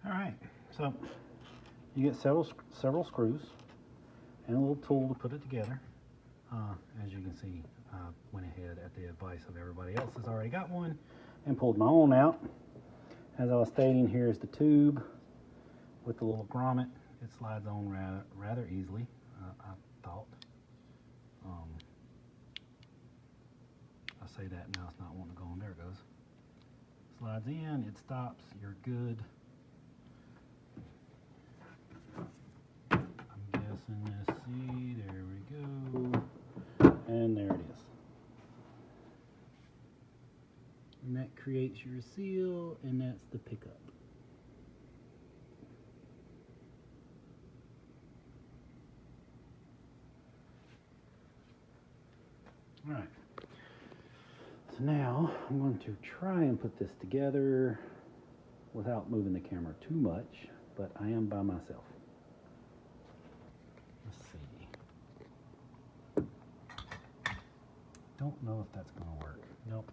All right, so you get several screws and a little tool to put it together. As you can see, I went ahead at the advice of everybody else has already got one and pulled my own out. As I was stating, here's the tube with the little grommet. It slides on rather easily, I thought. I say that now, it's not wanting to go on. There it goes. Slides in, it stops, you're good. I'm guessing this, see, there we go. And there it is. And that creates your seal, and that's the pickup. All right. So now I'm going to try and put this together without moving the camera too much, but I am by myself. Let's see. Don't know if that's going to work. Nope.